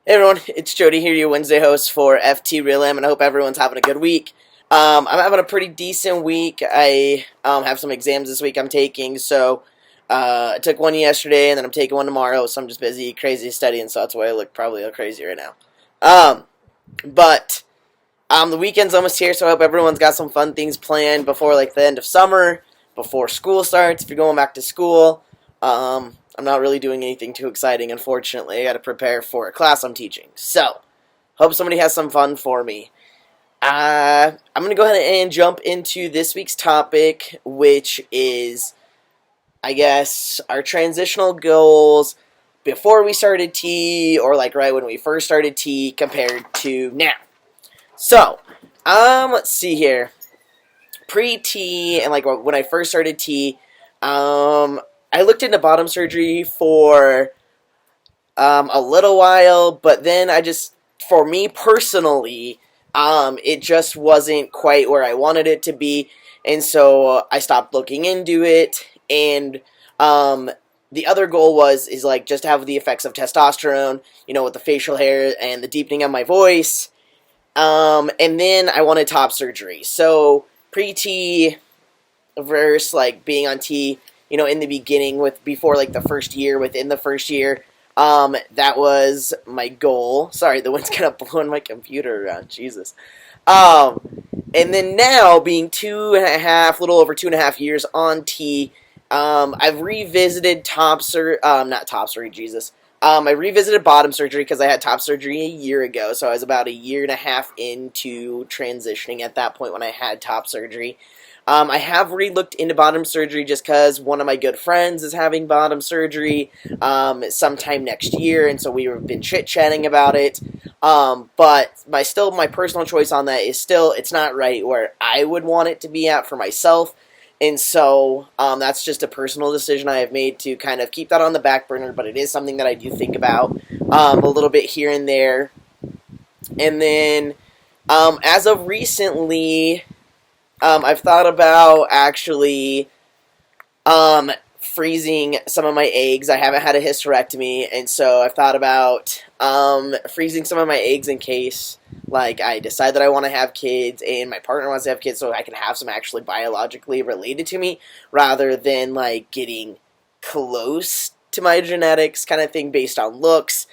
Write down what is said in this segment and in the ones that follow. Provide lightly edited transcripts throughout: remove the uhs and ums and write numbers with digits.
Hey everyone, it's Jody here, your Wednesday host for FTRealM, and I hope everyone's having a good week. I'm having a pretty decent week. I have some exams this week I'm taking, so I took one yesterday, and then I'm taking one tomorrow, so I'm just busy, crazy studying, so that's why I look probably a little crazy right now. But the weekend's almost here, so I hope everyone's got some fun things planned before like the end of summer, before school starts, if you're going back to school. I'm not really doing anything too exciting, unfortunately. I got to prepare for a class I'm teaching. So, hope somebody has some fun for me. I'm going to go ahead and jump into this week's topic, which is, I guess, our transitional goals before we started T, or like right when we first started T, compared to now. So, let's see here. Pre-T, and like when I first started T, I looked into bottom surgery for a little while, but then for me personally, it just wasn't quite where I wanted it to be, and so I stopped looking into it. And the other goal is like just to have the effects of testosterone, with the facial hair and the deepening of my voice. And then I wanted top surgery. So pre-T versus like being on T, in the beginning before like the first year, within the first year, that was my goal. Sorry, the wind's kind of blowing my computer around. Jesus. And then now being little over 2.5 years on T, I've revisited not top surgery, Jesus. I revisited bottom surgery because I had top surgery a year ago, so I was about 1.5 years into transitioning at that point when I had top surgery. I have re-looked into bottom surgery just because one of my good friends is having bottom surgery sometime next year, and so we've been chit-chatting about it. But my personal choice on that is still, it's not right where I would want it to be at for myself. And so that's just a personal decision I have made to kind of keep that on the back burner, but it is something that I do think about a little bit here and there. And then as of recently, I've thought about actually freezing some of my eggs. I haven't had a hysterectomy, and so I've thought about freezing some of my eggs in case, like, I decide that I want to have kids and my partner wants to have kids, so I can have some actually biologically related to me, rather than, like, getting close to my genetics kind of thing based on looks.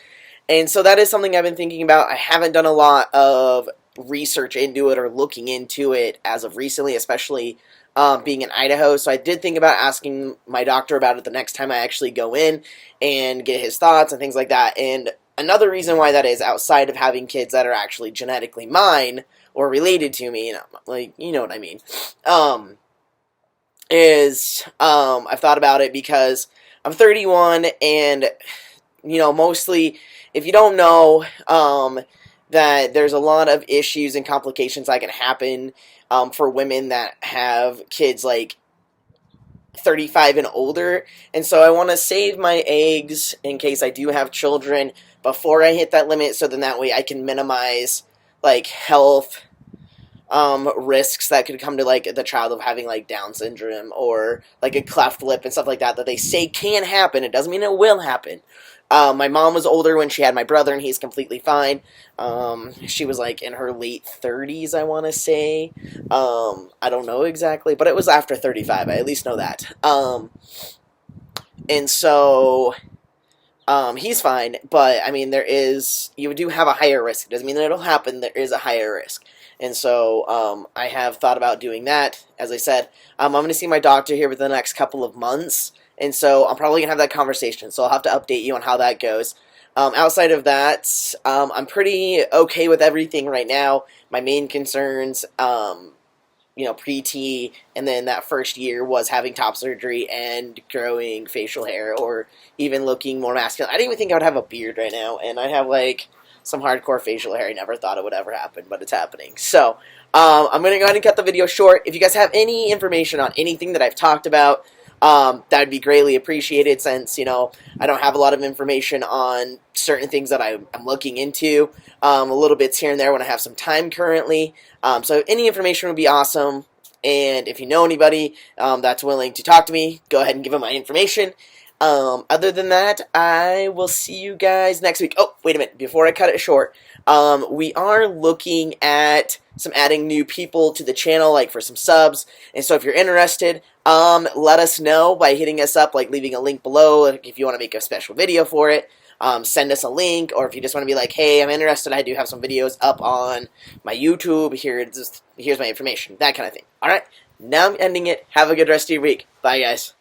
And so that is something I've been thinking about. I haven't done a lot of research into it or looking into it as of recently, especially being in Idaho. So I did think about asking my doctor about it the next time I actually go in and get his thoughts and things like that. And another reason why that is, outside of having kids that are actually genetically mine or related to me, you know what I mean, is I've thought about it because I'm 31, and mostly, if you don't know, that there's a lot of issues and complications that can happen for women that have kids like 35 and older. And so I want to save my eggs in case I do have children before I hit that limit, so then that way I can minimize like health risks that could come to like the child of having like Down syndrome or like a cleft lip and stuff like that they say can happen. It doesn't mean it will happen. My mom was older when she had my brother, and he's completely fine. She was like in her late 30s, I want to say. I don't know exactly, but it was after 35. I at least know that. And so he's fine, but I mean, you do have a higher risk. It doesn't mean that it'll happen. There is a higher risk. And so I have thought about doing that. As I said, I'm going to see my doctor here within the next couple of months. And so I'm probably going to have that conversation. So I'll have to update you on how that goes. Outside of that, I'm pretty okay with everything right now. My main concerns, pre-T, and then that first year was having top surgery and growing facial hair, or even looking more masculine. I didn't even think I would have a beard right now, and I have like some hardcore facial hair. I never thought it would ever happen, but it's happening. So I'm going to go ahead and cut the video short. If you guys have any information on anything that I've talked about, that would be greatly appreciated, since, I don't have a lot of information on certain things that I'm looking into, a little bits here and there when I have some time currently. So any information would be awesome, and if you know anybody that's willing to talk to me, go ahead and give them my information. Other than that, I will see you guys next week. Oh, wait a minute. Before I cut it short, we are looking at adding new people to the channel, like for some subs. And so if you're interested, let us know by hitting us up, like leaving a link below if you want to make a special video for it. Send us a link, or if you just want to be like, hey, I'm interested, I do have some videos up on my YouTube, here's my information, that kind of thing. Alright, now I'm ending it. Have a good rest of your week. Bye, guys.